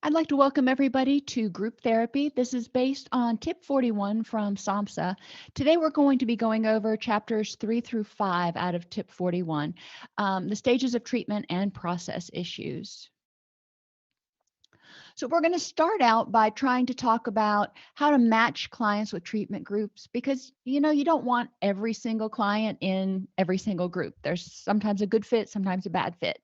I'd like to welcome everybody to group therapy. This is based on tip 41 from SAMHSA. Today we're going to be going over chapters 3 through 5 out of tip 41, the stages of treatment and process issues. So we're going to start out by trying to talk about how to match clients with treatment groups because you don't want every single client in every single group. There's sometimes a good fit, sometimes a bad fit.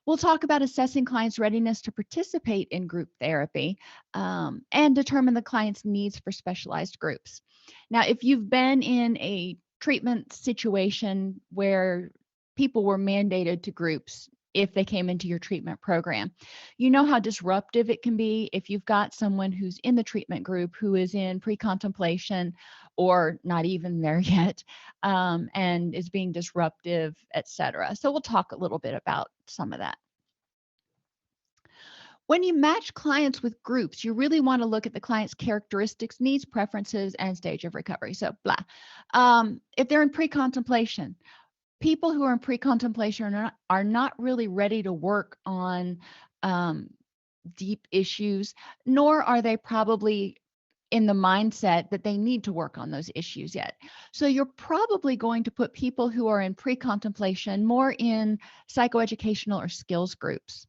We'll talk about assessing clients' readiness to participate in group therapy and determine the client's needs for specialized groups. Now, if you've been in a treatment situation where people were mandated to groups if they came into your treatment program, you know how disruptive it can be if you've got someone who's in the treatment group who is in pre-contemplation or not even there yet, and is being disruptive, etc. So we'll talk a little bit about some of that. When you match clients with groups, you really want to look at the client's characteristics, needs, preferences, and stage of recovery. So, blah. If they're in pre-contemplation, people who are in pre-contemplation are not really ready to work on deep issues, nor are they probably in the mindset that they need to work on those issues yet. So you're probably going to put people who are in pre-contemplation more in psychoeducational or skills groups.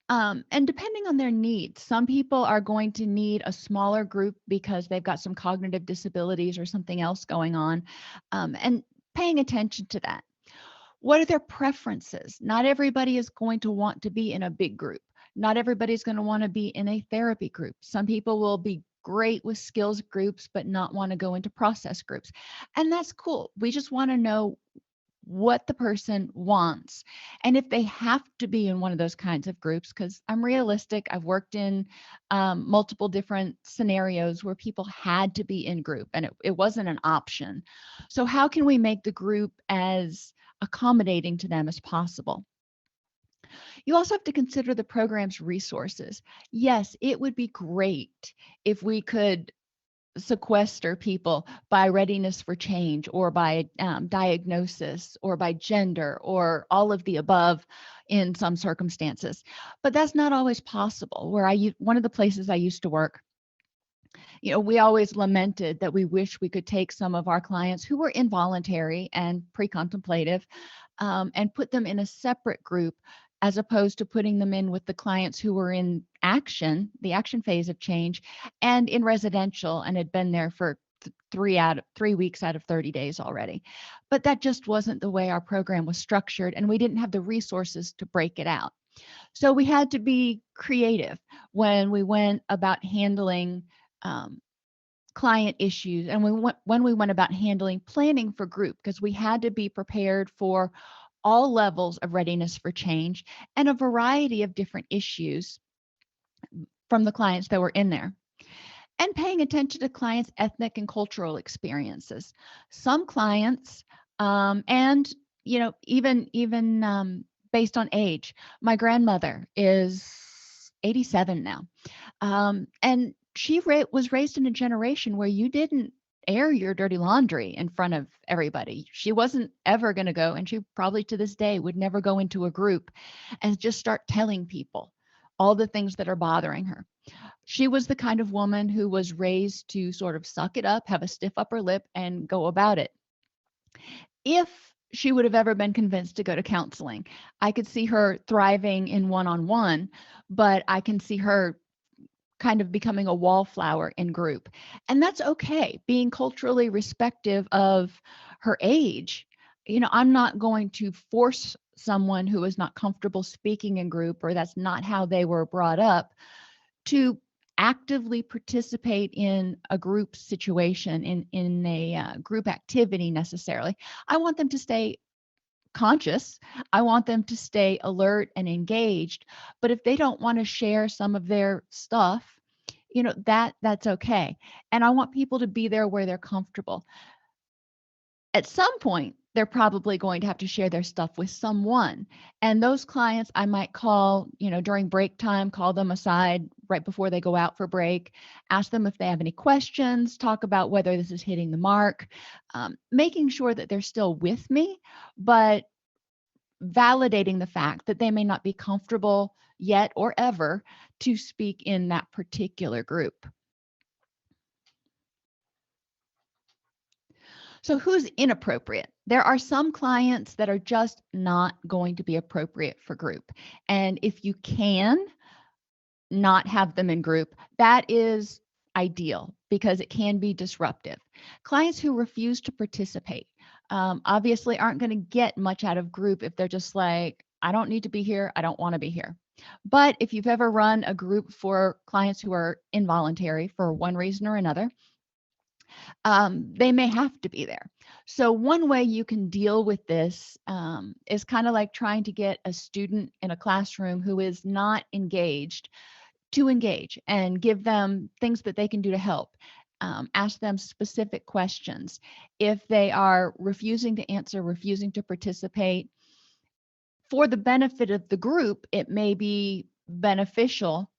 And depending on their needs, some people are going to need a smaller group because they've got some cognitive disabilities or something else going on, and paying attention to that. What are their preferences? Not everybody is going to want to be in a big group. Not everybody's going to want to be in a therapy group. Some people will be great with skills groups, but not want to go into process groups. And that's cool. We just want to know what the person wants and if they have to be in one of those kinds of groups, because I'm realistic. I've worked in multiple different scenarios where people had to be in group and it wasn't an option. So how can we make the group as accommodating to them as possible? You also have to consider the program's resources. Yes, it would be great if we could sequester people by readiness for change or by diagnosis or by gender or all of the above in some circumstances, but that's not always possible. One of the places I used to work, we always lamented that we wish we could take some of our clients who were involuntary and pre-contemplative, and put them in a separate group as opposed to putting them in with the clients who were in the action phase of change, and in residential and had been there for 3 weeks out of 30 days already. But that just wasn't the way our program was structured, and we didn't have the resources to break it out. So we had to be creative when we went about handling client issues, and when we went about handling planning for group, because we had to be prepared for all levels of readiness for change and a variety of different issues from the clients that were in there. And paying attention to clients' ethnic and cultural experiences. Some clients, and even based on age, my grandmother is 87 now, and she was raised in a generation where you didn't air your dirty laundry in front of everybody. She wasn't ever going to go, and she probably to this day would never go into a group and just start telling people all the things that are bothering her. She was the kind of woman who was raised to sort of suck it up, have a stiff upper lip, and go about it. If she would have ever been convinced to go to counseling, I could see her thriving in one-on-one, but I can see her kind of becoming a wallflower in group. And that's okay, being culturally respective of her age. I'm not going to force someone who is not comfortable speaking in group, or that's not how they were brought up, to actively participate in a group situation, in a group activity necessarily. I want them to stay conscious. I want them to stay alert and engaged. But if they don't want to share some of their stuff, that's okay. And I want people to be there where they're comfortable. At some point, they're probably going to have to share their stuff with someone. And those clients I might call, during break time, call them aside right before they go out for break, ask them if they have any questions, talk about whether this is hitting the mark, making sure that they're still with me, but validating the fact that they may not be comfortable yet or ever to speak in that particular group. So who's inappropriate? There are some clients that are just not going to be appropriate for group. And if you can not have them in group, that is ideal because it can be disruptive. Clients who refuse to participate obviously aren't going to get much out of group if they're just like, I don't need to be here. I don't want to be here. But if you've ever run a group for clients who are involuntary for one reason or another, they may have to be there. So one way you can deal with this is kind of like trying to get a student in a classroom who is not engaged to engage and give them things that they can do to help. Ask them specific questions. If they are refusing to answer, refusing to participate, for the benefit of the group, it may be beneficial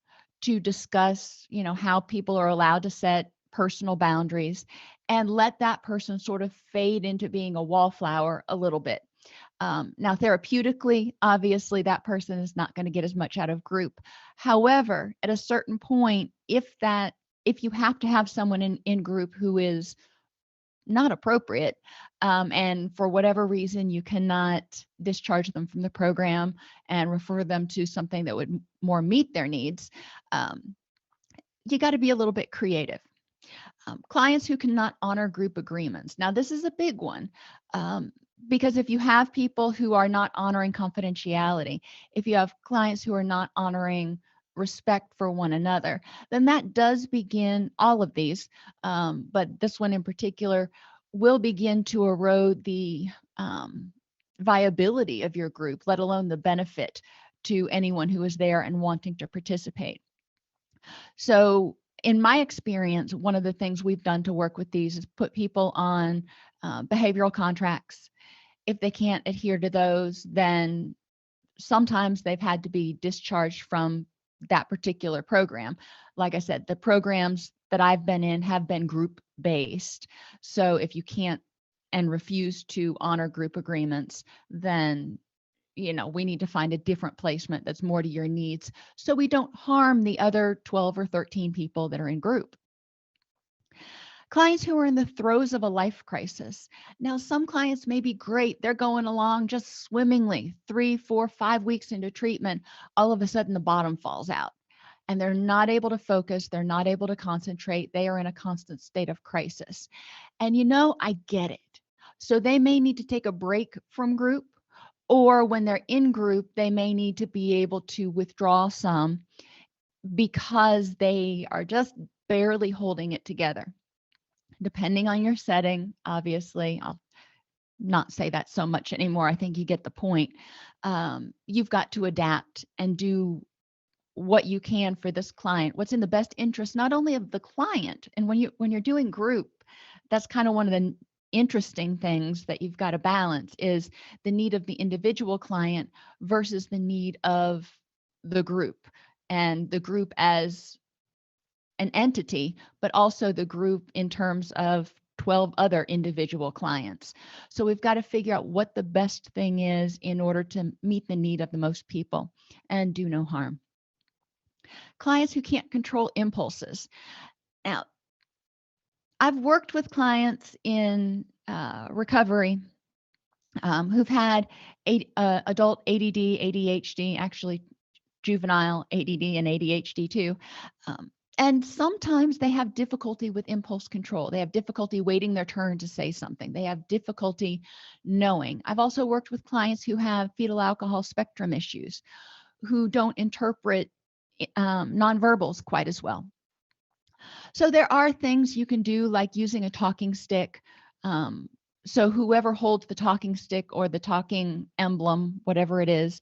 to discuss, how people are allowed to set personal boundaries and let that person sort of fade into being a wallflower a little bit. Now, therapeutically, obviously, that person is not going to get as much out of group. However, at a certain point, if you have to have someone in group who is not appropriate, and for whatever reason you cannot discharge them from the program and refer them to something that would more meet their needs, you got to be a little bit creative. Clients who cannot honor group agreements. Now, this is a big one. Because if you have people who are not honoring confidentiality, if you have clients who are not honoring respect for one another, then that does begin, all of these, but this one in particular, will begin to erode the viability of your group, let alone the benefit to anyone who is there and wanting to participate. So in my experience, one of the things we've done to work with these is put people on behavioral contracts. If they can't adhere to those, then sometimes they've had to be discharged from that particular program. Like I said, the programs that I've been in have been group based. So if you can't and refuse to honor group agreements, then we need to find a different placement that's more to your needs so we don't harm the other 12 or 13 people that are in group. Clients who are in the throes of a life crisis. Now, some clients may be great. They're going along just swimmingly, 3, 4, 5 weeks into treatment. All of a sudden, the bottom falls out and they're not able to focus. They're not able to concentrate. They are in a constant state of crisis. And I get it. So they may need to take a break from group, or when they're in group, they may need to be able to withdraw some because they are just barely holding it together. Depending on your setting, obviously, I'll not say that so much anymore. I think you get the point. You've got to adapt and do what you can for this client, what's in the best interest, not only of the client. And when you're doing group, that's kind of one of the interesting things that you've got to balance is the need of the individual client versus the need of the group, and the group as an entity, but also the group in terms of 12 other individual clients. So we've got to figure out what the best thing is in order to meet the need of the most people and do no harm. Clients who can't control impulses. Now, I've worked with clients in recovery who've had adult ADD, ADHD, actually juvenile ADD and ADHD too. And sometimes they have difficulty with impulse control. They have difficulty waiting their turn to say something. They have difficulty knowing. I've also worked with clients who have fetal alcohol spectrum issues, who don't interpret nonverbals quite as well. So there are things you can do, like using a talking stick. So whoever holds the talking stick or the talking emblem, whatever it is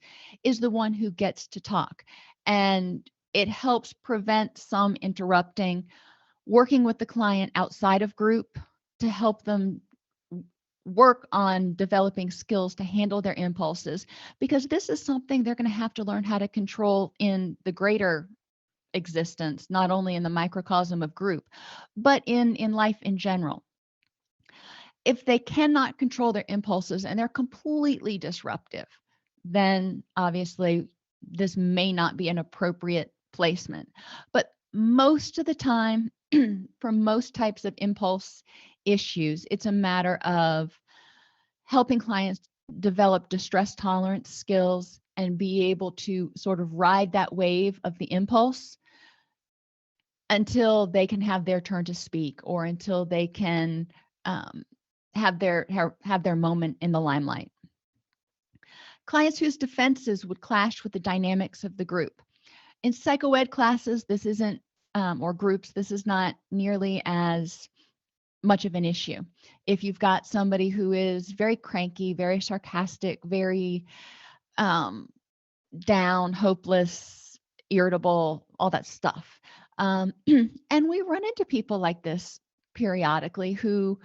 the one who gets to talk. And it helps prevent some interrupting. Working with the client outside of group to help them work on developing skills to handle their impulses, because this is something they're going to have to learn how to control in the greater existence, not only in the microcosm of group, but in life in general. If they cannot control their impulses and they're completely disruptive, then obviously this may not be an appropriate placement. But most of the time, for most types of impulse issues, it's a matter of helping clients develop distress tolerance skills and be able to sort of ride that wave of the impulse until they can have their turn to speak, or until they can um, have their moment in the limelight. Clients whose defenses would clash with the dynamics of the group. In psychoed classes, this isn't, or groups, this is not nearly as much of an issue. If you've got somebody who is very cranky, very sarcastic, very down, hopeless, irritable, all that stuff. And we run into people like this periodically who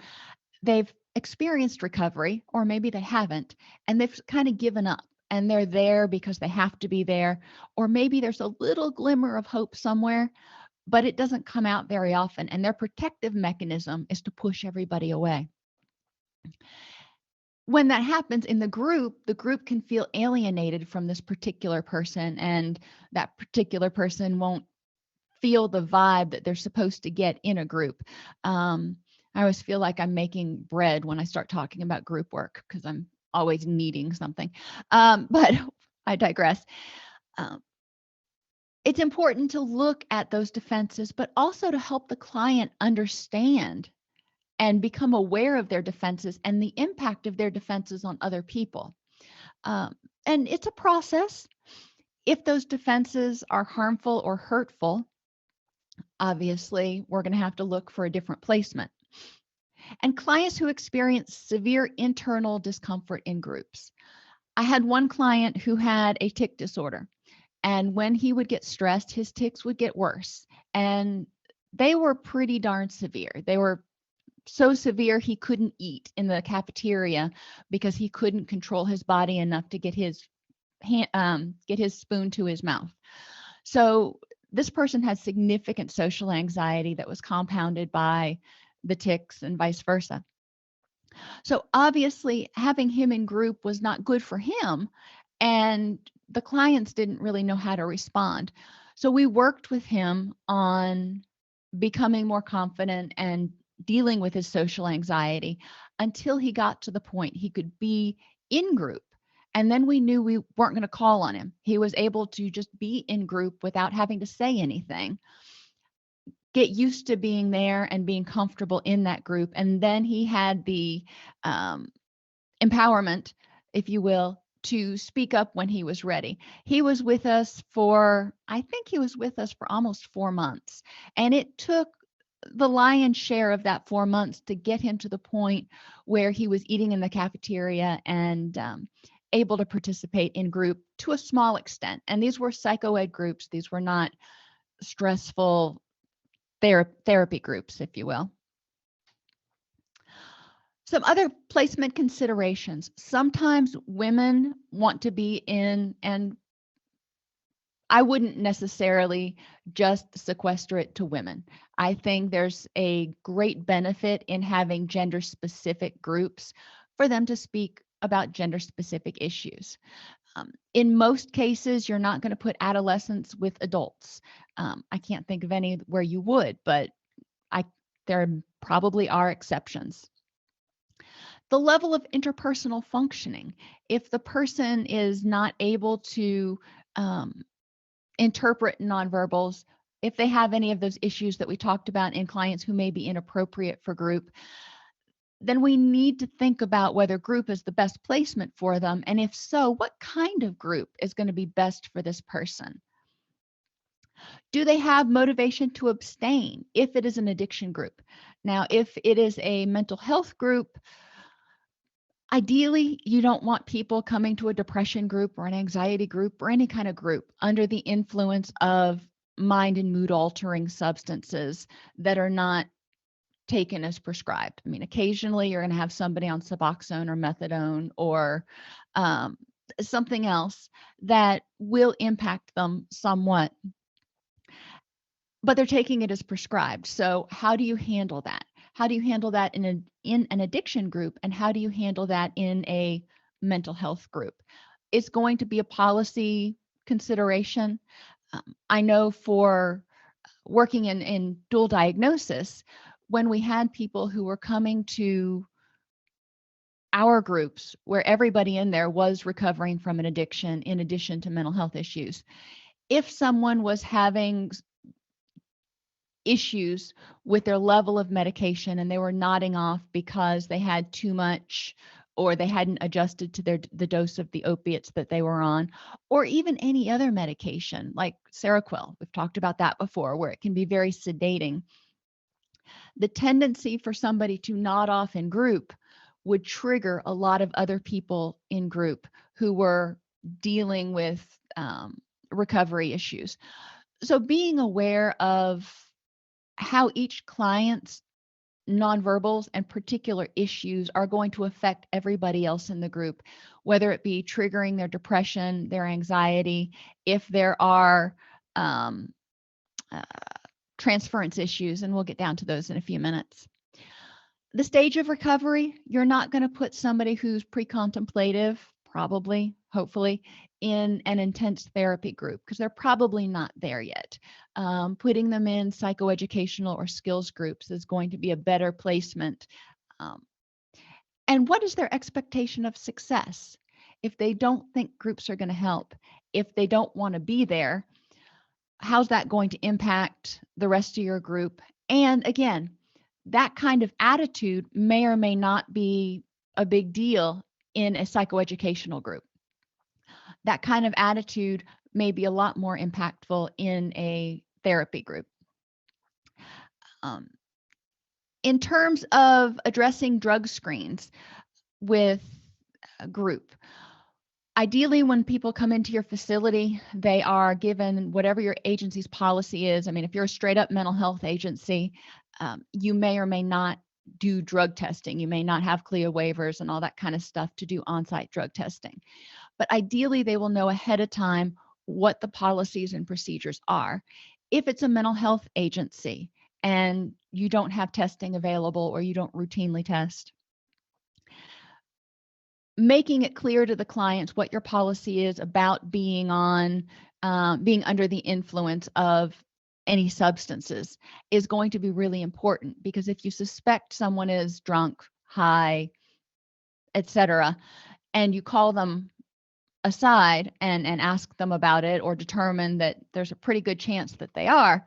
they've experienced recovery, or maybe they haven't, and they've kind of given up, and they're there because they have to be there, or maybe there's a little glimmer of hope somewhere, but it doesn't come out very often, and their protective mechanism is to push everybody away. When that happens in the group can feel alienated from this particular person, and that particular person won't feel the vibe that they're supposed to get in a group. I always feel like I'm making bread when I start talking about group work, because I'm always kneading something. But I digress. It's important to look at those defenses, but also to help the client understand and become aware of their defenses and the impact of their defenses on other people. And it's a process. If those defenses are harmful or hurtful, obviously, we're going to have to look for a different placement. And clients who experience severe internal discomfort in groups. I had one client who had a tic disorder, and when he would get stressed, his tics would get worse. And they were pretty darn severe. They were so severe he couldn't eat in the cafeteria because he couldn't control his body enough to get his spoon to his mouth. So this person had significant social anxiety that was compounded by the tics and vice versa. So obviously having him in group was not good for him, and the clients didn't really know how to respond. So we worked with him on becoming more confident and dealing with his social anxiety until he got to the point he could be in group. And then we knew we weren't going to call on him. He was able to just be in group without having to say anything, get used to being there and being comfortable in that group. And then he had the empowerment, if you will, to speak up when he was ready. He was with us for, I think he was with us for almost 4 months. And it took the lion's share of that 4 months to get him to the point where he was eating in the cafeteria and able to participate in group to a small extent. And these were psychoed groups. These were not stressful therapy groups, if you will. Some other placement considerations. Sometimes women want to be in, and I wouldn't necessarily just sequester it to women. I think there's a great benefit in having gender-specific groups for them to speak about gender-specific issues. In most cases, you're not going to put adolescents with adults. I can't think of any where you would, but there probably are exceptions. The level of interpersonal functioning. If the person is not able to interpret nonverbals, if they have any of those issues that we talked about in clients who may be inappropriate for group, then we need to think about whether group is the best placement for them. And if so, what kind of group is going to be best for this person? Do they have motivation to abstain if it is an addiction group? Now, if it is a mental health group, ideally, you don't want people coming to a depression group or an anxiety group or any kind of group under the influence of mind and mood altering substances that are not taken as prescribed. I mean, occasionally you're going to have somebody on Suboxone or methadone or something else that will impact them somewhat, but they're taking it as prescribed. So how do you handle that? How do you handle that in an addiction group, and how do you handle that in a mental health group? it's going to be a policy consideration. I know for working in dual diagnosis, when we had people who were coming to our groups where everybody in there was recovering from an addiction in addition to mental health issues, if someone was having issues with their level of medication and they were nodding off because they had too much or they hadn't adjusted to the dose of the opiates that they were on, or even any other medication like Seroquel. We've talked about that before, where it can be very sedating. The tendency for somebody to nod off in group would trigger a lot of other people in group who were dealing with recovery issues. So being aware of how each client's nonverbals and particular issues are going to affect everybody else in the group, whether it be triggering their depression, their anxiety, if there are um, uh, transference issues, and we'll get down to those in a few minutes. The stage of recovery, you're not going to put somebody who's pre-contemplative, probably, hopefully, in an intense therapy group because they're probably not there yet. Putting them in psychoeducational or skills groups is going to be a better placement. And what is their expectation of success? If they don't think groups are going to help, if they don't want to be there, how's that going to impact the rest of your group? And again, that kind of attitude may or may not be a big deal in a psychoeducational group. That kind of attitude may be a lot more impactful in a therapy group. In terms of addressing drug screens with a group, ideally, when people come into your facility, they are given whatever your agency's policy is. I mean, if you're a straight up mental health agency, you may or may not do drug testing. You may not have CLIA waivers and all that kind of stuff to do on-site drug testing. But ideally, they will know ahead of time what the policies and procedures are. If it's a mental health agency and you don't have testing available or you don't routinely test, making it clear to the clients what your policy is about being under the influence of any substances is going to be really important, because if you suspect someone is drunk, high, etc., and you call them aside and ask them about it, or determine that there's a pretty good chance that they are,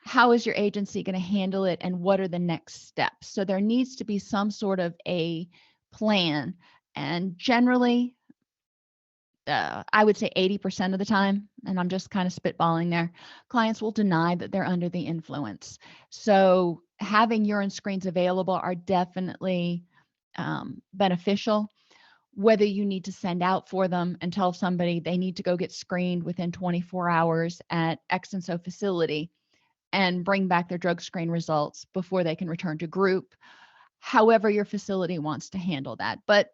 how is your agency going to handle it and what are the next steps? So there needs to be some sort of a plan. And generally, I would say 80% of the time, and I'm just kind of spitballing there, clients will deny that they're under the influence. So having urine screens available are definitely beneficial. Whether you need to send out for them and tell somebody they need to go get screened within 24 hours at X and so facility and bring back their drug screen results before they can return to group, however your facility wants to handle that. But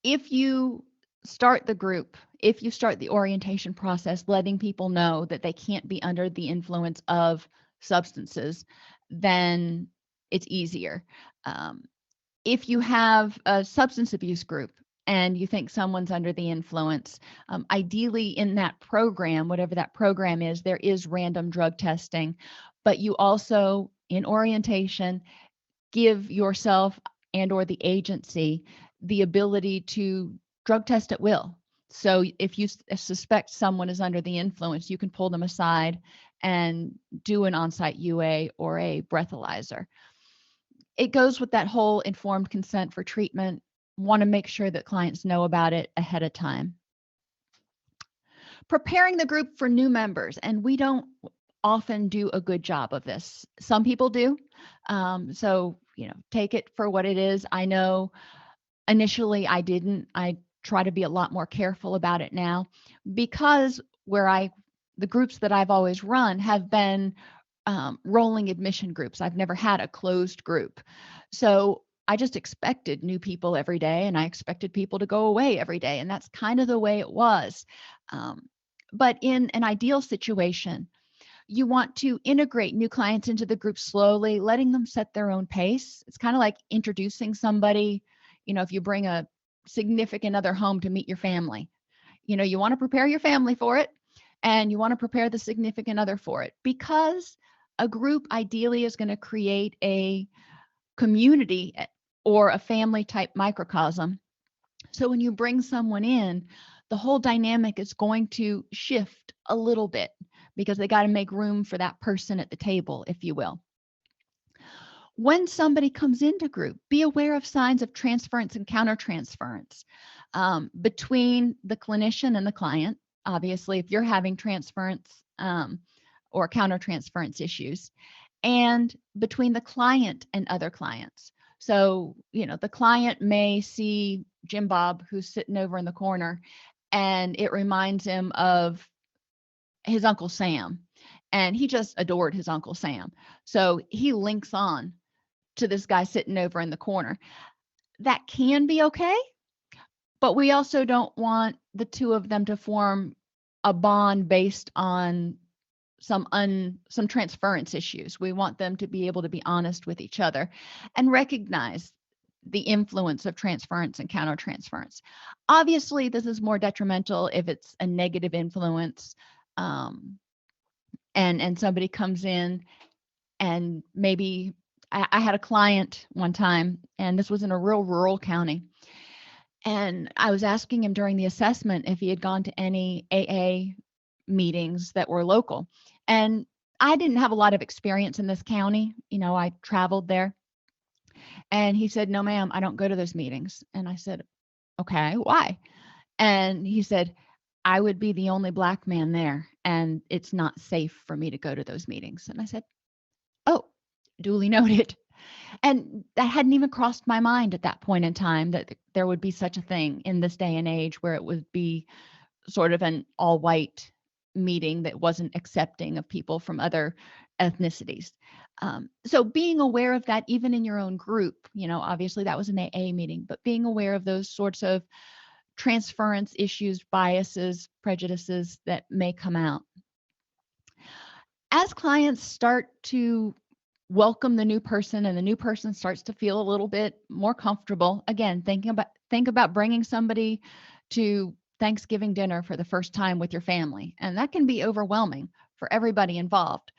if you start the group, if you start the orientation process, letting people know that they can't be under the influence of substances, then it's easier. If you have a substance abuse group and you think someone's under the influence, ideally in that program, whatever that program is, there is random drug testing, but you also, in orientation, give yourself and or the agency the ability to drug test at will. So if you suspect someone is under the influence, you can pull them aside and do an on-site UA or a breathalyzer. It goes with that whole informed consent for treatment. Want to make sure that clients know about it ahead of time. Preparing the group for new members, and we don't often do a good job of this. Some people do. So, take it for what it is. I know initially I didn't. I try to be a lot more careful about it now, because the groups that I've always run have been rolling admission groups. I've never had a closed group. So I just expected new people every day, and I expected people to go away every day. And that's kind of the way it was. But in an ideal situation, you want to integrate new clients into the group slowly, letting them set their own pace. It's kind of like introducing somebody. If you bring a significant other home to meet your family. You want to prepare your family for it, and you want to prepare the significant other for it, because a group ideally is going to create a community or a family type microcosm. So when you bring someone in, the whole dynamic is going to shift a little bit, because they got to make room for that person at the table, if you will. When somebody comes into group, be aware of signs of transference and countertransference between the clinician and the client. Obviously, if you're having transference or countertransference issues, and between the client and other clients. So, the client may see Jim Bob, who's sitting over in the corner, and it reminds him of his Uncle Sam, and he just adored his Uncle Sam. So he links on to this guy sitting over in the corner. That can be okay, but we also don't want the two of them to form a bond based on some transference issues. We want them to be able to be honest with each other and recognize the influence of transference and countertransference. Obviously, this is more detrimental if it's a negative influence, and somebody comes in, and maybe I had a client one time, and this was in a real rural county, and I was asking him during the assessment if he had gone to any AA meetings that were local. And I didn't have a lot of experience in this county. I traveled there. And he said, "No, ma'am, I don't go to those meetings." And I said, "Okay, why?" And he said, "I would be the only Black man there, and it's not safe for me to go to those meetings." And I said, "Oh, duly noted." And that hadn't even crossed my mind at that point in time, that there would be such a thing in this day and age where it would be sort of an all white meeting that wasn't accepting of people from other ethnicities. So being aware of that, even in your own group, obviously that was an AA meeting, but being aware of those sorts of transference issues, biases, prejudices that may come out. As clients start to welcome the new person, and the new person starts to feel a little bit more comfortable, again, think about bringing somebody to Thanksgiving dinner for the first time with your family, and that can be overwhelming for everybody involved.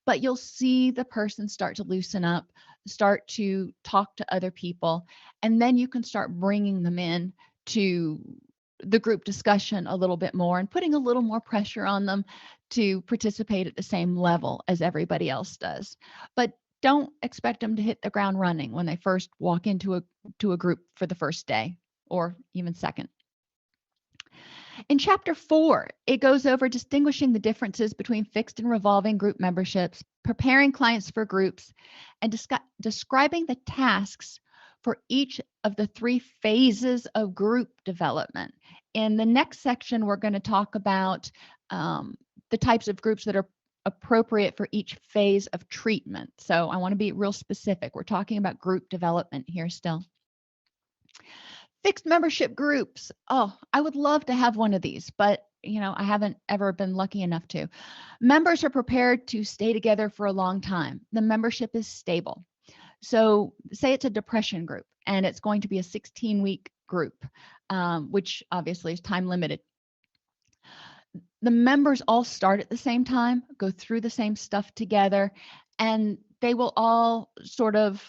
But you'll see the person start to loosen up, start to talk to other people, and then you can start bringing them in to the group discussion a little bit more, and putting a little more pressure on them to participate at the same level as everybody else does. But don't expect them to hit the ground running when they first walk into a group for the first day or even second. In Chapter 4, it goes over distinguishing the differences between fixed and revolving group memberships, preparing clients for groups, and describing the tasks for each of the 3 phases of group development. In the next section, we're going to talk about the types of groups that are appropriate for each phase of treatment. So I want to be real specific. We're talking about group development here still. Fixed membership groups. Oh, I would love to have one of these, but I haven't ever been lucky enough to. Members are prepared to stay together for a long time. The membership is stable. So say it's a depression group, and it's going to be a 16-week group, which obviously is time limited. The members all start at the same time, go through the same stuff together, and they will all sort of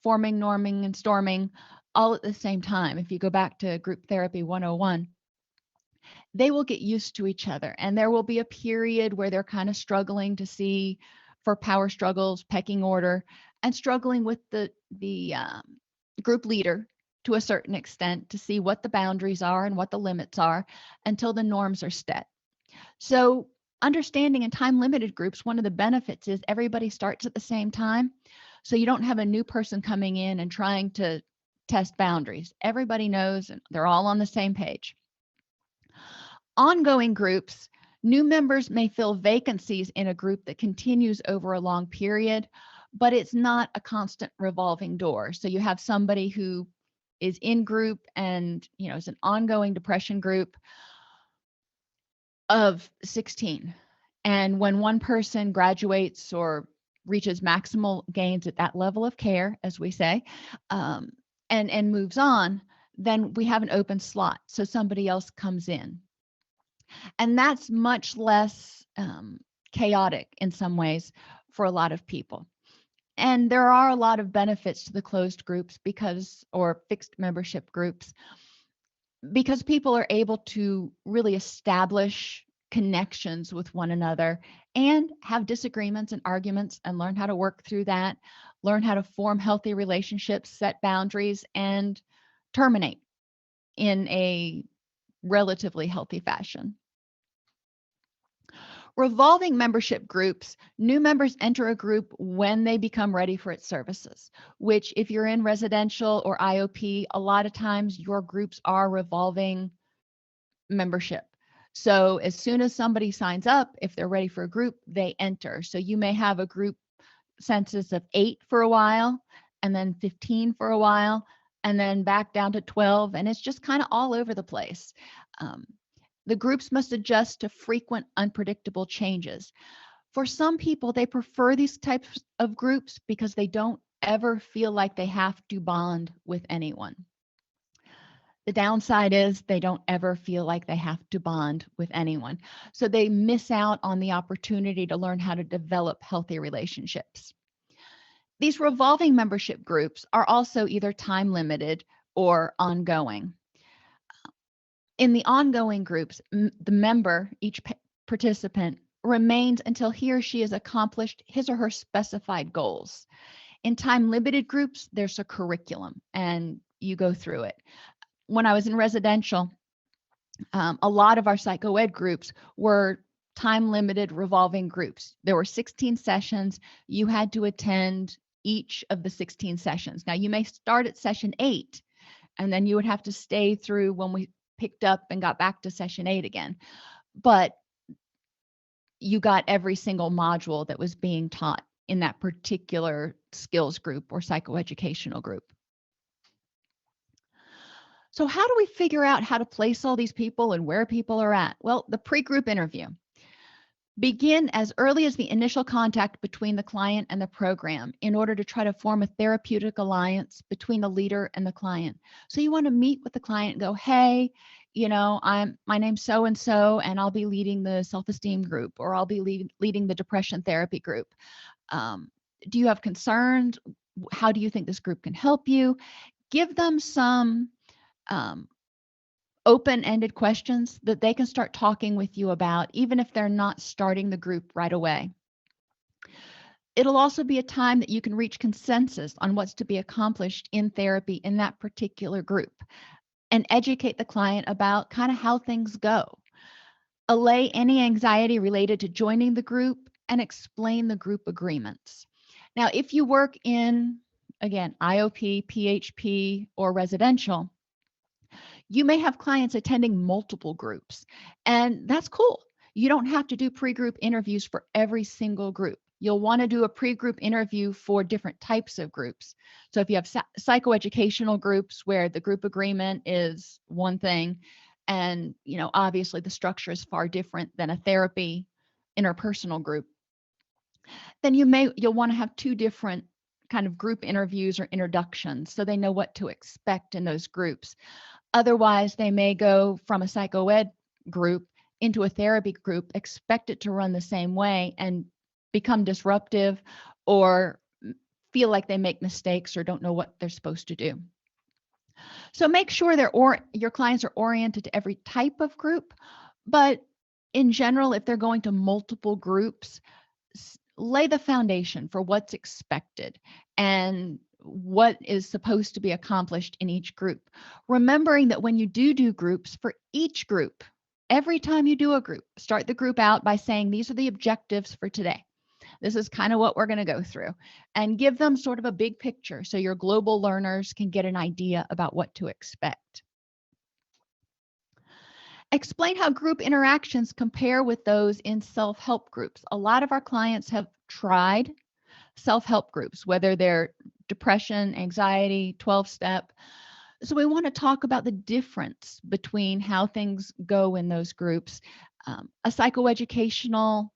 forming, norming, and storming all at the same time. If you go back to Group Therapy 101, they will get used to each other, and there will be a period where they're kind of struggling to see for power struggles, pecking order, and struggling with the group leader to a certain extent to see what the boundaries are and what the limits are until the norms are set. So understanding in time limited groups, one of the benefits is everybody starts at the same time. So you don't have a new person coming in and trying to test boundaries. Everybody knows, and they're all on the same page. Ongoing groups, new members may fill vacancies in a group that continues over a long period, but it's not a constant revolving door. So you have somebody who is in group and, is an ongoing depression group of 16. And when one person graduates or reaches maximal gains at that level of care, as we say, and moves on, then we have an open slot. So somebody else comes in. And that's much less chaotic in some ways for a lot of people. And there are a lot of benefits to the closed groups or fixed membership groups, because people are able to really establish connections with one another and have disagreements and arguments and learn how to work through that, learn how to form healthy relationships, set boundaries, and terminate in a relatively healthy fashion. Revolving membership groups, new members enter a group when they become ready for its services, which if you're in residential or IOP, a lot of times your groups are revolving membership. So as soon as somebody signs up, if they're ready for a group, they enter. So you may have a group census of 8 for a while, and then 15 for a while, and then back down to 12, and it's just kind of all over the place. The groups must adjust to frequent, unpredictable changes. For some people, they prefer these types of groups because they don't ever feel like they have to bond with anyone. The downside is they don't ever feel like they have to bond with anyone. So they miss out on the opportunity to learn how to develop healthy relationships. These revolving membership groups are also either time limited or ongoing. In the ongoing groups, the member, each participant, remains until he or she has accomplished his or her specified goals. In time-limited groups, there's a curriculum, and you go through it. When I was in residential, a lot of our psychoed groups were time-limited revolving groups. There were 16 sessions. You had to attend each of the 16 sessions. Now, you may start at session 8, and then you would have to stay through when we picked up and got back to session 8 again. But you got every single module that was being taught in that particular skills group or psychoeducational group. So how do we figure out how to place all these people and where people are at? Well, the pre-group interview. Begin as early as the initial contact between the client and the program in order to try to form a therapeutic alliance between the leader and the client. So you want to meet with the client and go, hey, my name's so-and-so, and I'll be leading the self-esteem group, or I'll be leading the depression therapy group. Do you have concerns? How do you think this group can help you? Give them some open-ended questions that they can start talking with you about, even if they're not starting the group right away. It'll also be a time that you can reach consensus on what's to be accomplished in therapy in that particular group, and educate the client about kind of how things go. Allay any anxiety related to joining the group and explain the group agreements. Now, if you work in, again, IOP, PHP, or residential, you may have clients attending multiple groups, and that's cool. You don't have to do pre-group interviews for every single group. You'll want to do a pre-group interview for different types of groups. So if you have psychoeducational groups where the group agreement is one thing, and obviously the structure is far different than a therapy interpersonal group, then you'll want to have 2 different kind of group interviews or introductions so they know what to expect in those groups. Otherwise, they may go from a psychoed group into a therapy group, expect it to run the same way, and become disruptive, or feel like they make mistakes or don't know what they're supposed to do. So make sure your clients are oriented to every type of group, but in general, if they're going to multiple groups, lay the foundation for what's expected and what is supposed to be accomplished in each group. Remembering that when you do groups, for each group, every time you do a group, start the group out by saying, these are the objectives for today. This is kind of what we're going to go through, and give them sort of a big picture so your global learners can get an idea about what to expect. Explain how group interactions compare with those in self-help groups. A lot of our clients have tried self-help groups, whether they're depression, anxiety, 12-step. So we want to talk about the difference between how things go in those groups. A psychoeducational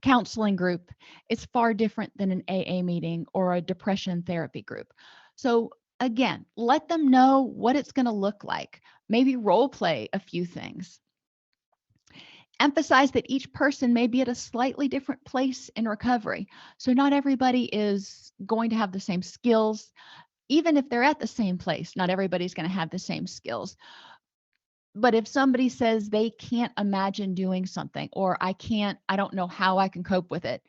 counseling group is far different than an AA meeting or a depression therapy group. So Again, let them know what it's going to look like. Maybe role play a few things. Emphasize that each person may be at a slightly different place in recovery. So not everybody is going to have the same skills. Even if they're at the same place, not everybody's going to have the same skills. But if somebody says they can't imagine doing something, or I don't know how I can cope with it,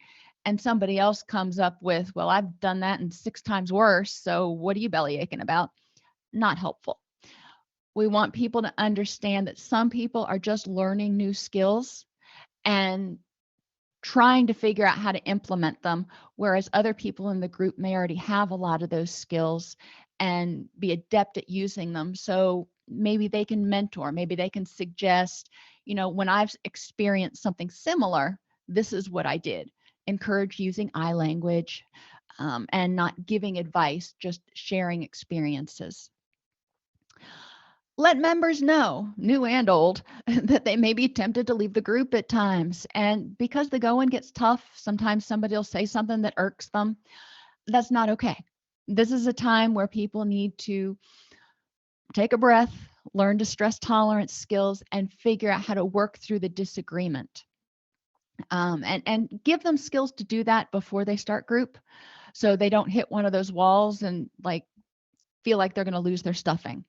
and somebody else comes up with, well, I've done that and 6 times worse, so what are you belly aching about? Not helpful. We want people to understand that some people are just learning new skills and trying to figure out how to implement them, whereas other people in the group may already have a lot of those skills and be adept at using them. So maybe they can mentor, maybe they can suggest, when I've experienced something similar, this is what I did. Encourage using I language, and not giving advice, just sharing experiences. Let members know, new and old, that they may be tempted to leave the group at times. And because the going gets tough, sometimes somebody will say something that irks them. That's not okay. This is a time where people need to take a breath, learn distress tolerance skills, and figure out how to work through the disagreement. And give them skills to do that before they start group, so they don't hit one of those walls and feel like they're going to lose their stuffing.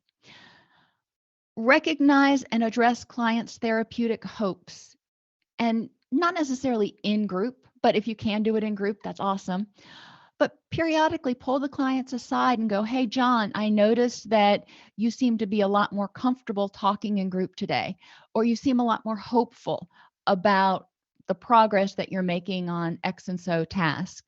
Recognize and address clients' therapeutic hopes, and not necessarily in group, but if you can do it in group, that's awesome. But periodically pull the clients aside and go, hey, John, I noticed that you seem to be a lot more comfortable talking in group today, or you seem a lot more hopeful about the progress that you're making on X and so task.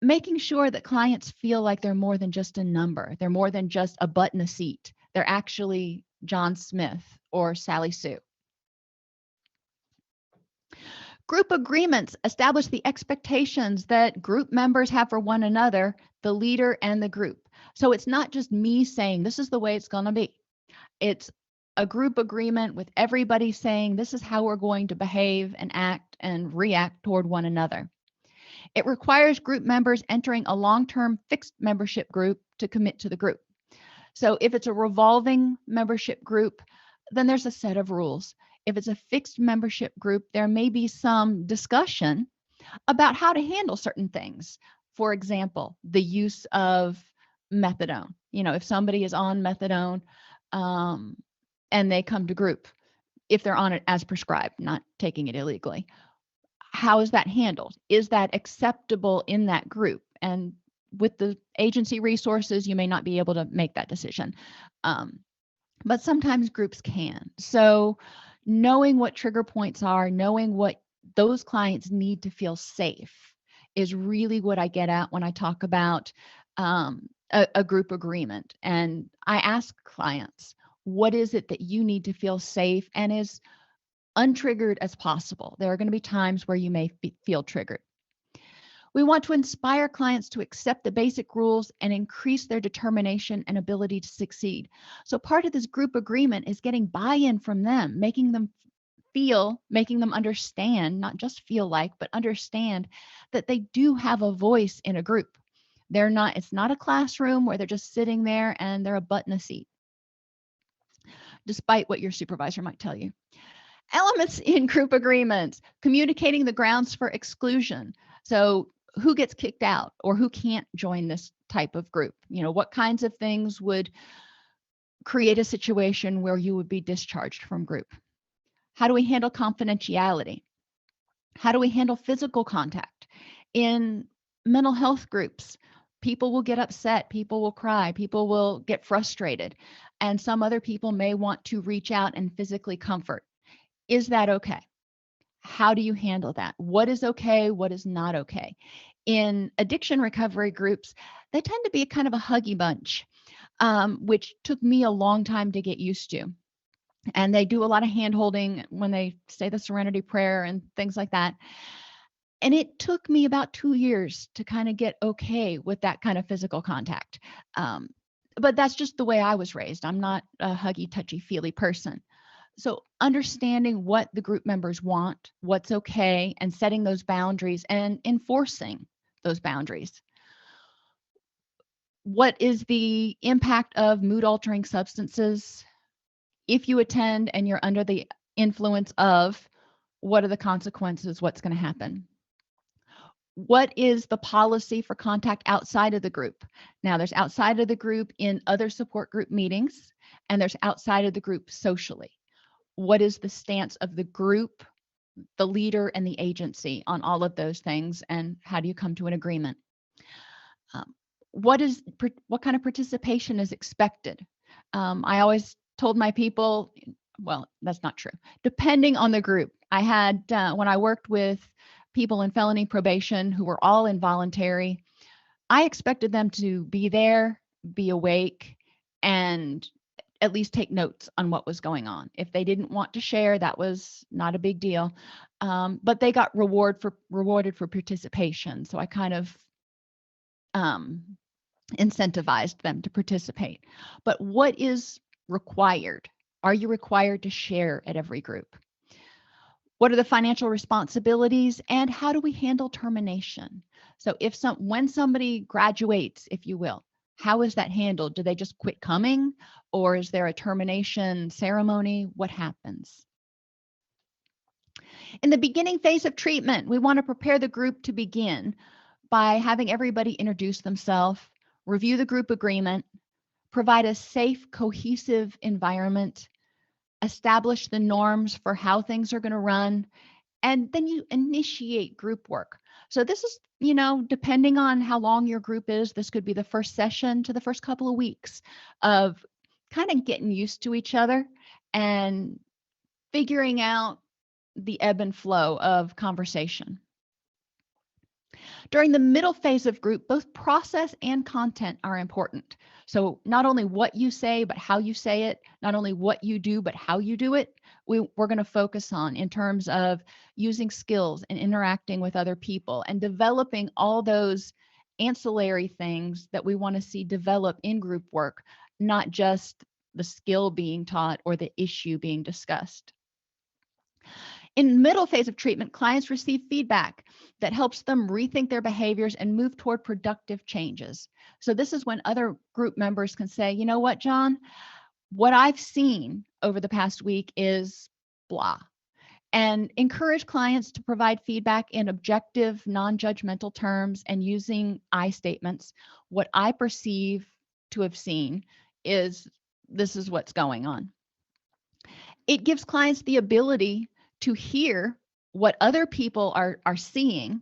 Making sure that clients feel like they're more than just a number. They're more than just a butt in a seat. They're actually John Smith or Sally Sue. Group agreements establish the expectations that group members have for one another, the leader and the group. So it's not just me saying this is the way it's going to be. It's a group agreement with everybody saying this is how we're going to behave and act and react toward one another. It requires group members entering a long-term fixed membership group to commit to the group. So if it's a revolving membership group, then there's a set of rules. If it's a fixed membership group, there may be some discussion about how to handle certain things. For example, the use of methadone. If somebody is on methadone, and they come to group, if they're on it as prescribed, not taking it illegally, how is that handled? Is that acceptable in that group? And with the agency resources, you may not be able to make that decision. But sometimes groups can. So knowing what trigger points are, knowing what those clients need to feel safe is really what I get at when I talk about a group agreement. And I ask clients, what is it that you need to feel safe and as untriggered as possible? There are going to be times where you may feel triggered. We want to inspire clients to accept the basic rules and increase their determination and ability to succeed. So part of this group agreement is getting buy-in from them, making them understand, not just feel like, but understand that they do have a voice in a group. It's not a classroom where they're just sitting there and they're a butt in a seat, despite what your supervisor might tell you. Elements in group agreements: communicating the grounds for exclusion. So who gets kicked out or who can't join this type of group? What kinds of things would create a situation where you would be discharged from group? How do we handle confidentiality? How do we handle physical contact? In mental health groups, people will get upset, people will cry, people will get frustrated, and some other people may want to reach out and physically comfort. Is that okay? How do you handle that? What is okay? What is not okay? In addiction recovery groups, they tend to be kind of a huggy bunch, which took me a long time to get used to. And they do a lot of hand holding when they say the serenity prayer and things like that. And it took me about 2 years to kind of get okay with that kind of physical contact. But that's just the way I was raised. I'm not a huggy, touchy, feely person. So understanding what the group members want, what's okay, and setting those boundaries and enforcing those boundaries. What is the impact of mood altering substances? If you attend and you're under the influence of, what are the consequences? What's going to happen? What is the policy for contact outside of the group? Now, there's outside of the group in other support group meetings, and there's outside of the group socially. What is the stance of the group, the leader, and the agency on all of those things, and how do you come to an agreement? What kind of participation is expected? I always told my people, well, that's not true. Depending on the group, I had when I worked with people in felony probation who were all involuntary, I expected them to be there, be awake, and at least take notes on what was going on. If they didn't want to share, that was not a big deal. But they got rewarded for participation. So I kind of incentivized them to participate. But what is required? Are you required to share at every group? What are the financial responsibilities, and how do we handle termination? So when somebody graduates, if you will, how is that handled? Do they just quit coming, or is there a termination ceremony? What happens? In the beginning phase of treatment, we want to prepare the group to begin by having everybody introduce themselves, review the group agreement, provide a safe, cohesive environment, establish the norms for how things are going to run, and then you initiate group work. So this is, depending on how long your group is, this could be the first session to the first couple of weeks of kind of getting used to each other and figuring out the ebb and flow of conversation. During the middle phase of group, both process and content are important. So not only what you say, but how you say it, not only what you do, but how you do it, we're going to focus on in terms of using skills and interacting with other people and developing all those ancillary things that we want to see develop in group work, not just the skill being taught or the issue being discussed. In middle phase of treatment, clients receive feedback that helps them rethink their behaviors and move toward productive changes. So this is when other group members can say, you know what, John, what I've seen over the past week is blah. And encourage clients to provide feedback in objective, non-judgmental terms and using I statements. What I perceive to have seen is this is what's going on. It gives clients the ability to hear what other people are seeing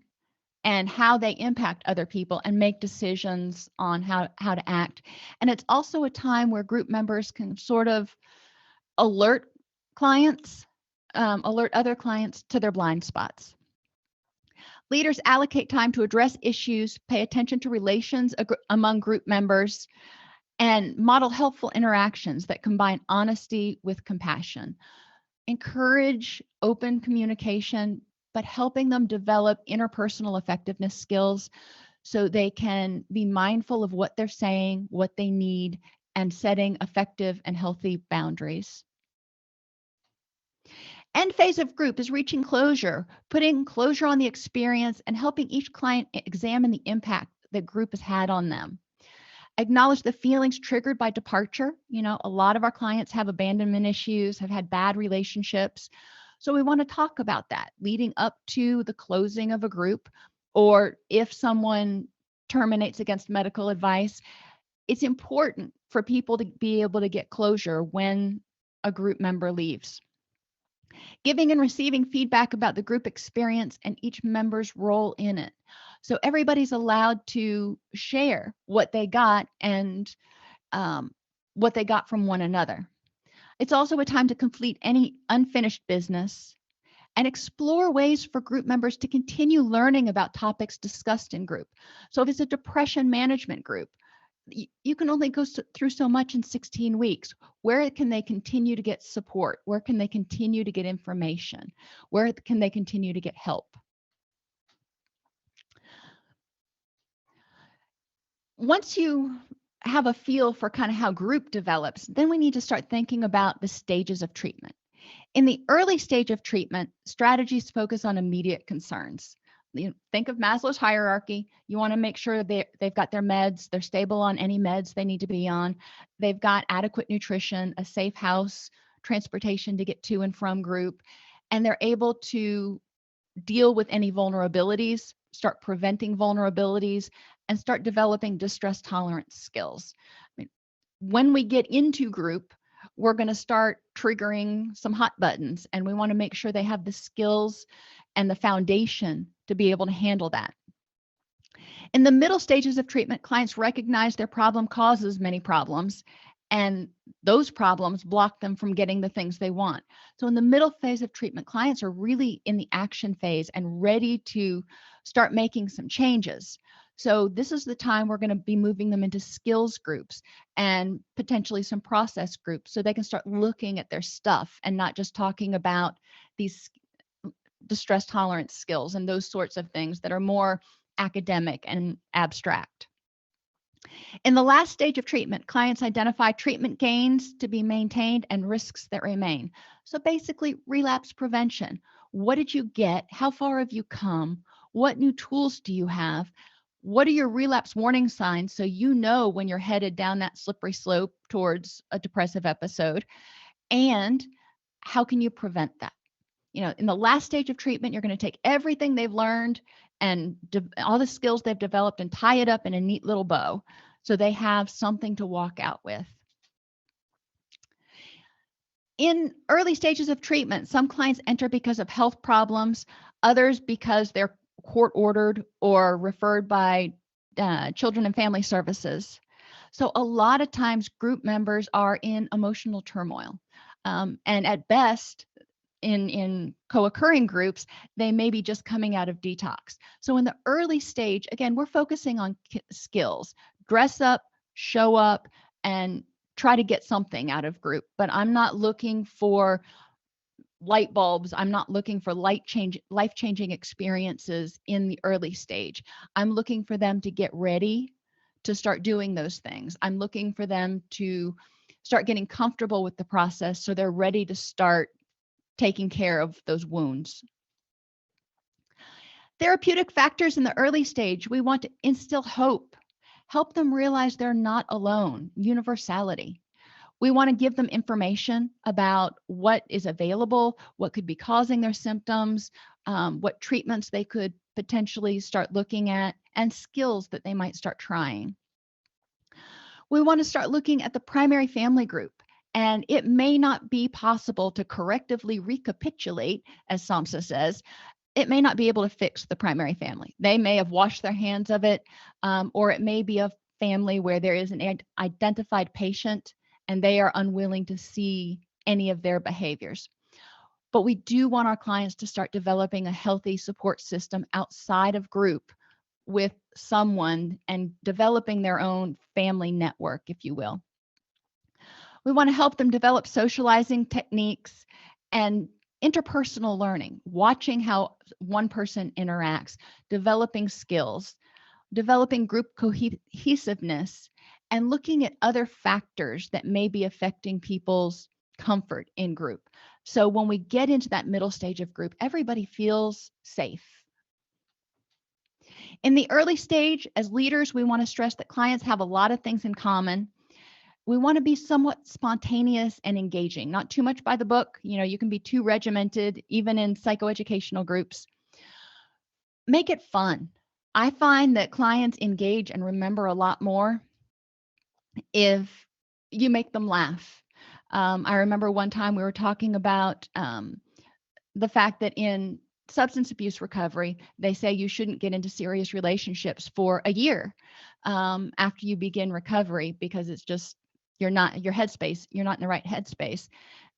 and how they impact other people and make decisions on how to act. And it's also a time where group members can sort of alert other clients to their blind spots. Leaders allocate time to address issues, pay attention to relations among group members, and model helpful interactions that combine honesty with compassion. Encourage open communication, but helping them develop interpersonal effectiveness skills so they can be mindful of what they're saying, what they need, and setting effective and healthy boundaries. End phase of group is reaching closure, putting closure on the experience and helping each client examine the impact that group has had on them. Acknowledge the feelings triggered by departure. A lot of our clients have abandonment issues, have had bad relationships. So we want to talk about that leading up to the closing of a group, or if someone terminates against medical advice, it's important for people to be able to get closure when a group member leaves. Giving and receiving feedback about the group experience and each member's role in it. So everybody's allowed to share what they got and what they got from one another. It's also a time to complete any unfinished business and explore ways for group members to continue learning about topics discussed in group. So if it's a depression management group, you can only go through so much in 16 weeks. Where can they continue to get support? Where can they continue to get information? Where can they continue to get help? Once you have a feel for kind of how group develops, then we need to start thinking about the stages of treatment. In the early stage of treatment, strategies focus on immediate concerns. think of Maslow's hierarchy. You want to make sure they've got their meds, they're stable on any meds they need to be on. They've got adequate nutrition, a safe house, transportation to get to and from group, and they're able to deal with any vulnerabilities, start preventing vulnerabilities, and start developing distress tolerance skills. I mean, when we get into group, we're going to start triggering some hot buttons, and we want to make sure they have the skills and the foundation to be able to handle that. In the middle stages of treatment, clients recognize their problem causes many problems, and those problems block them from getting the things they want. So in the middle phase of treatment, clients are really in the action phase and ready to start making some changes. So this is the time we're going to be moving them into skills groups and potentially some process groups so they can start looking at their stuff and not just talking about these distress tolerance skills and those sorts of things that are more academic and abstract. In the last stage of treatment, clients identify treatment gains to be maintained and risks that remain. So basically, relapse prevention. What did you get? How far have you come? What new tools do you have? What are your relapse warning signs so you know when you're headed down that slippery slope towards a depressive episode? And how can you prevent that? In the last stage of treatment, you're going to take everything they've learned and all the skills they've developed and tie it up in a neat little bow so they have something to walk out with. In early stages of treatment, some clients enter because of health problems, others because they're court ordered or referred by children and family services. So a lot of times group members are in emotional turmoil. And at best, in co-occurring groups, they may be just coming out of detox. So in the early stage, again, we're focusing on skills, dress up, show up, and try to get something out of group. But I'm not looking for light bulbs. I'm not looking for life-changing experiences in the early stage. I'm looking for them to get ready to start doing those things. I'm looking for them to start getting comfortable with the process so they're ready to start taking care of those wounds. Therapeutic factors in the early stage, we want to instill hope, help them realize they're not alone, universality. We want to give them information about what is available, what could be causing their symptoms, what treatments they could potentially start looking at, and skills that they might start trying. We want to start looking at the primary family group. And it may not be possible to correctively recapitulate, as SAMHSA says. It may not be able to fix the primary family. They may have washed their hands of it, or it may be a family where there is an identified patient and they are unwilling to see any of their behaviors. But we do want our clients to start developing a healthy support system outside of group with someone and developing their own family network, if you will. We want to help them develop socializing techniques and interpersonal learning, watching how one person interacts, developing skills, developing group cohesiveness, and looking at other factors that may be affecting people's comfort in group. So when we get into that middle stage of group, everybody feels safe. In the early stage, as leaders, we want to stress that clients have a lot of things in common. We want to be somewhat spontaneous and engaging, not too much by the book. You can be too regimented, even in psychoeducational groups. Make it fun. I find that clients engage and remember a lot more if you make them laugh. I remember one time we were talking about the fact that in substance abuse recovery, they say you shouldn't get into serious relationships for a year after you begin recovery because it's just you're not in the right headspace.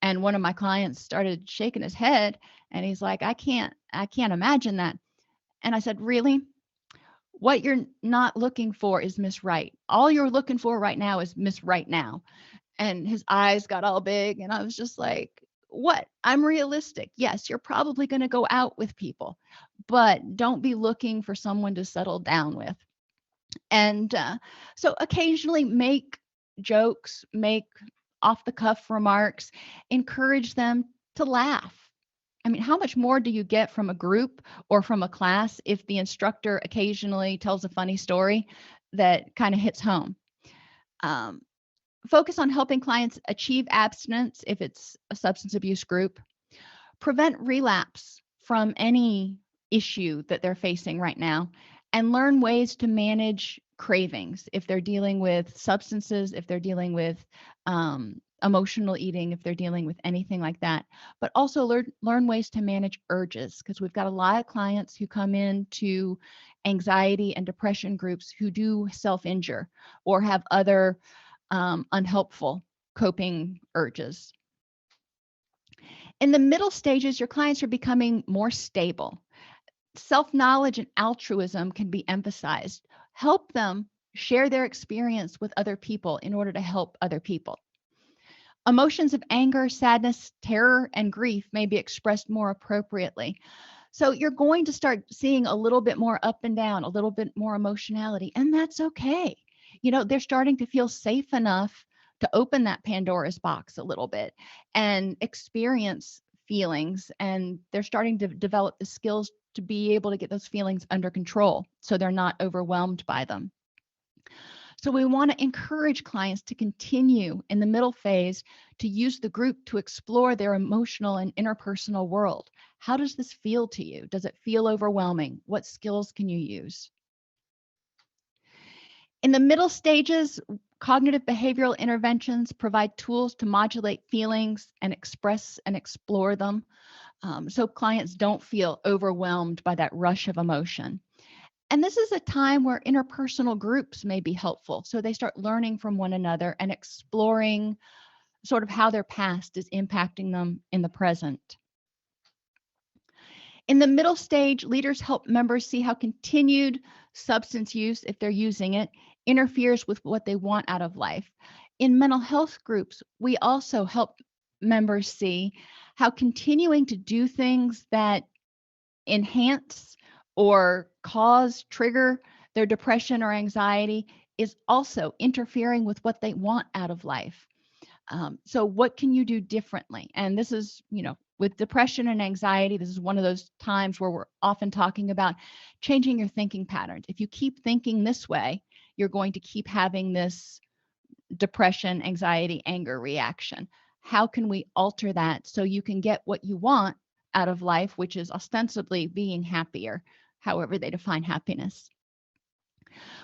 And one of my clients started shaking his head and he's like, I can't imagine that. And I said, really? What you're not looking for is Miss Right. All you're looking for right now is Miss Right now. And his eyes got all big and I was just like, what? I'm realistic. Yes, you're probably going to go out with people, but don't be looking for someone to settle down with. And so occasionally make jokes, make off the cuff remarks, encourage them to laugh. I mean, how much more do you get from a group or from a class if the instructor occasionally tells a funny story that kind of hits home? Um, Focus on helping clients achieve abstinence if it's a substance abuse group. Prevent relapse from any issue that they're facing right now, and learn ways to manage cravings if they're dealing with substances, if they're dealing with emotional eating, if they're dealing with anything like that. But also learn ways to manage urges, because we've got a lot of clients who come into anxiety and depression groups who do self-injure or have other unhelpful coping urges. In the middle stages, your clients are becoming more stable. Self-knowledge and altruism can be emphasized. Help them share their experience with other people in order to help other people. Emotions of anger, sadness, terror, and grief may be expressed more appropriately. So you're going to start seeing a little bit more up and down, a little bit more emotionality, and that's okay. They're starting to feel safe enough to open that Pandora's box a little bit and experience feelings, and they're starting to develop the skills to be able to get those feelings under control so they're not overwhelmed by them. So we want to encourage clients to continue in the middle phase to use the group to explore their emotional and interpersonal world. How does this feel to you? Does it feel overwhelming? What skills can you use? In the middle stages, cognitive behavioral interventions provide tools to modulate feelings and express and explore them, so clients don't feel overwhelmed by that rush of emotion. And this is a time where interpersonal groups may be helpful. So they start learning from one another and exploring sort of how their past is impacting them in the present. In the middle stage, leaders help members see how continued substance use, if they're using it, interferes with what they want out of life. In mental health groups, we also help members see how continuing to do things that enhance or trigger their depression or anxiety is also interfering with what they want out of life. So what can you do differently? And this is, with depression and anxiety, this is one of those times where we're often talking about changing your thinking patterns. If you keep thinking this way, you're going to keep having this depression, anxiety, anger reaction. How can we alter that so you can get what you want out of life, which is ostensibly being happier, however they define happiness?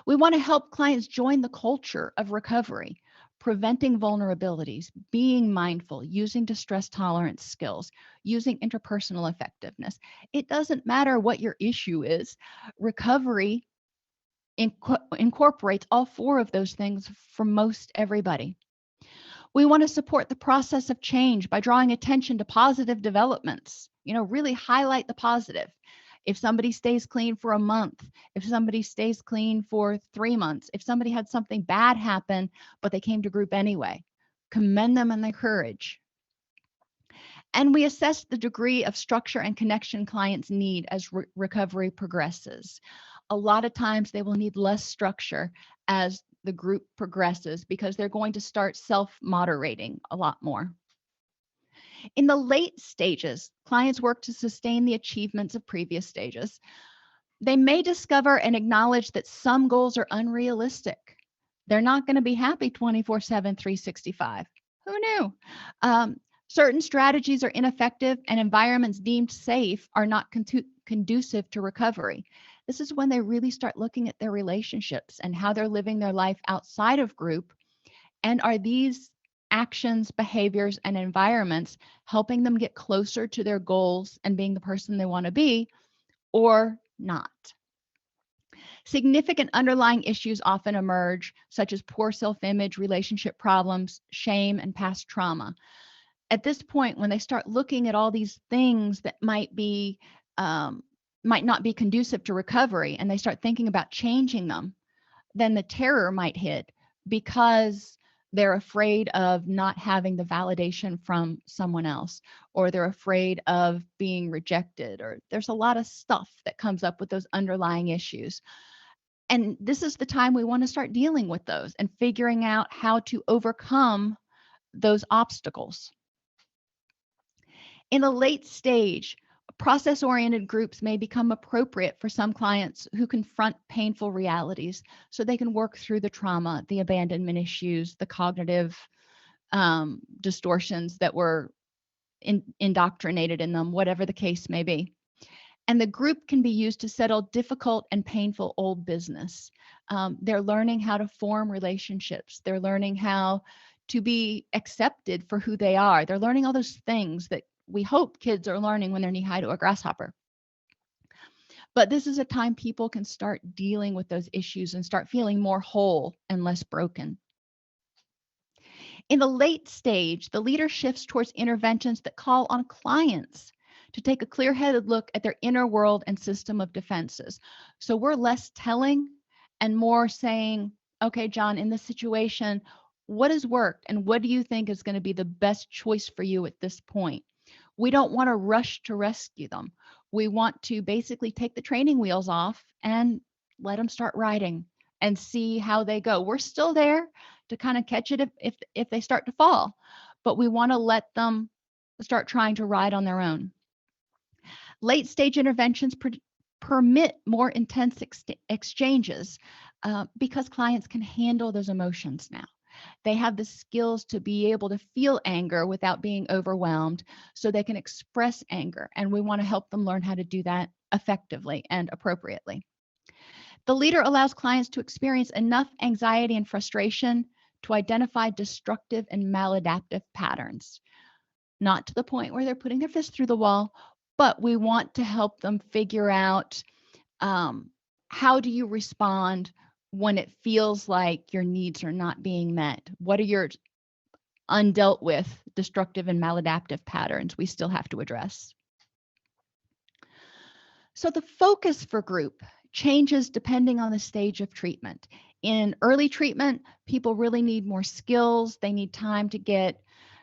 We want to help clients join the culture of recovery, preventing vulnerabilities, being mindful, using distress tolerance skills, using interpersonal effectiveness. It doesn't matter what your issue is. Recovery incorporates all four of those things for most everybody. We want to support the process of change by drawing attention to positive developments, really highlight the positive. If somebody stays clean for a month, if somebody stays clean for 3 months, if somebody had something bad happen, but they came to group anyway, commend them and their courage. And we assess the degree of structure and connection clients need as recovery progresses. A lot of times they will need less structure as the group progresses because they're going to start self-moderating a lot more. In the late stages, clients work to sustain the achievements of previous stages. They may discover and acknowledge that some goals are unrealistic. They're not going to be happy 24/7, 365. Who knew? Certain strategies are ineffective and environments deemed safe are not conducive to recovery. This is when they really start looking at their relationships and how they're living their life outside of group. And are these actions, behaviors, and environments helping them get closer to their goals and being the person they want to be, or not? Significant underlying issues often emerge, such as poor self-image, relationship problems, shame, and past trauma. At this point, when they start looking at all these things that might not be conducive to recovery, and they start thinking about changing them, then the terror might hit because they're afraid of not having the validation from someone else, or they're afraid of being rejected, or there's a lot of stuff that comes up with those underlying issues. And this is the time we want to start dealing with those and figuring out how to overcome those obstacles. In a late stage, process-oriented groups may become appropriate for some clients who confront painful realities, so they can work through the trauma, the abandonment issues, the cognitive distortions that were indoctrinated in them, whatever the case may be. And the group can be used to settle difficult and painful old business. They're learning how to form relationships. They're learning how to be accepted for who they are. They're learning all those things that we hope kids are learning when they're knee-high to a grasshopper. But this is a time people can start dealing with those issues and start feeling more whole and less broken. In the late stage, the leader shifts towards interventions that call on clients to take a clear-headed look at their inner world and system of defenses. So we're less telling and more saying, okay, John, in this situation, what has worked and what do you think is going to be the best choice for you at this point? We don't want to rush to rescue them. We want to basically take the training wheels off and let them start riding and see how they go. We're still there to kind of catch it if they start to fall, but we want to let them start trying to ride on their own. Late stage interventions permit more intense exchanges because clients can handle those emotions now. They have the skills to be able to feel anger without being overwhelmed, so they can express anger, and we want to help them learn how to do that effectively and appropriately. The leader allows clients to experience enough anxiety and frustration to identify destructive and maladaptive patterns. Not to the point where they're putting their fist through the wall, but we want to help them figure out how do you respond when it feels like your needs are not being met? What are your undealt with destructive and maladaptive patterns we still have to address? So the focus for group changes depending on the stage of treatment. In early treatment, people really need more skills. They need time to get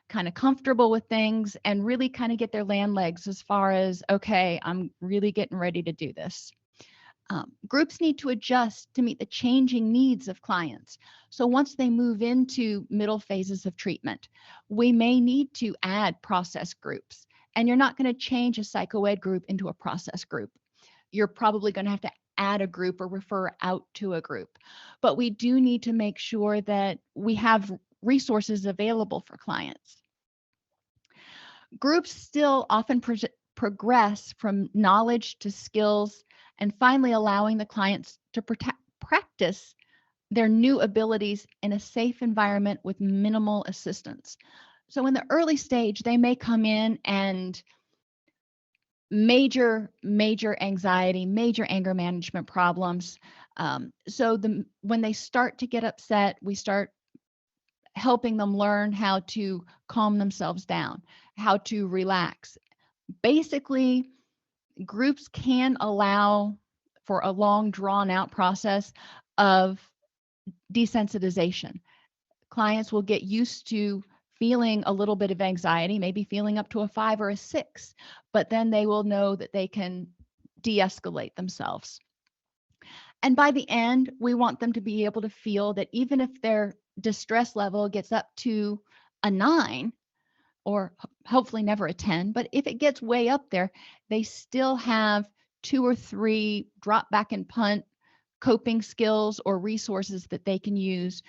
kind of comfortable with things and really kind of get their land legs as far as, okay, I'm really getting ready to do this. Groups need to adjust to meet the changing needs of clients. So once they move into middle phases of treatment, we may need to add process groups. And you're not going to change a psychoed group into a process group. You're probably going to have to add a group or refer out to a group. But we do need to make sure that we have resources available for clients. Groups still often progress from knowledge to skills, and finally allowing the clients to practice their new abilities in a safe environment with minimal assistance. So in the early stage, they may come in and major anxiety, major anger management problems. When they start to get upset, we start helping them learn how to calm themselves down, how to relax. Basically, groups can allow for a long drawn out process of desensitization. Clients will get used to feeling a little bit of anxiety, maybe feeling up to a 5 or a 6, but then they will know that they can de-escalate themselves. And by the end, we want them to be able to feel that even if their distress level gets up to a 9, or hopefully never a 10, but if it gets way up there, they still have 2 or 3 drop back and punt coping skills or resources that they can use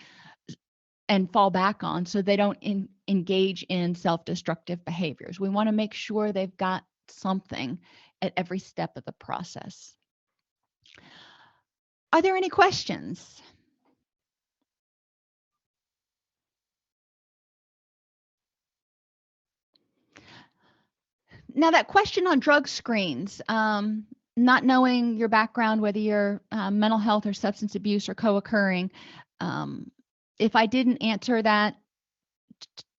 and fall back on, so they don't engage in self-destructive behaviors. We want to make sure they've got something at every step of the process. Are there any questions? Now, that question on drug screens, not knowing your background, whether you're mental health or substance abuse or co-occurring, if I didn't answer that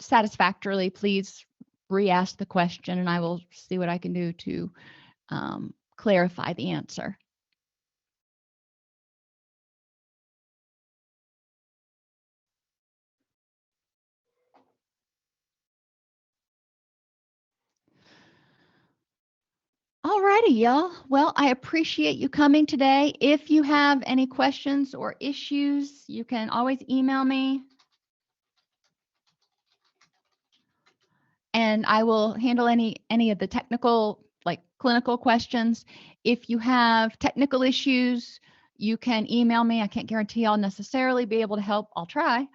satisfactorily, please re-ask the question and I will see what I can do to clarify the answer. All righty, y'all. Well, I appreciate you coming today. If you have any questions or issues, you can always email me. And and I will handle any of the technical, like clinical questions. If you have technical issues, you can email me. I can't guarantee I'll necessarily be able to help. I'll try.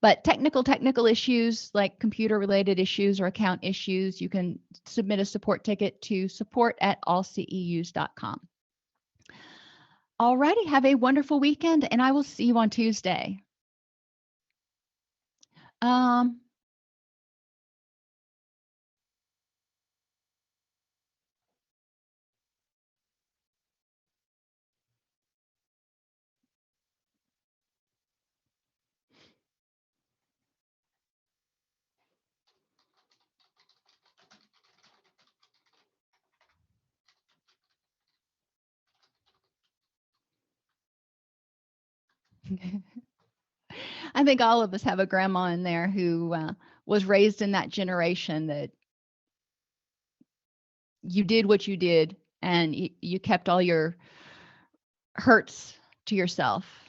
But technical issues like computer related issues or account issues, you can submit a support ticket to support@allceus.com. Alrighty, have a wonderful weekend, and I will see you on Tuesday. Um, I think all of us have a grandma in there who was raised in that generation that you did what you did and you kept all your hurts to yourself.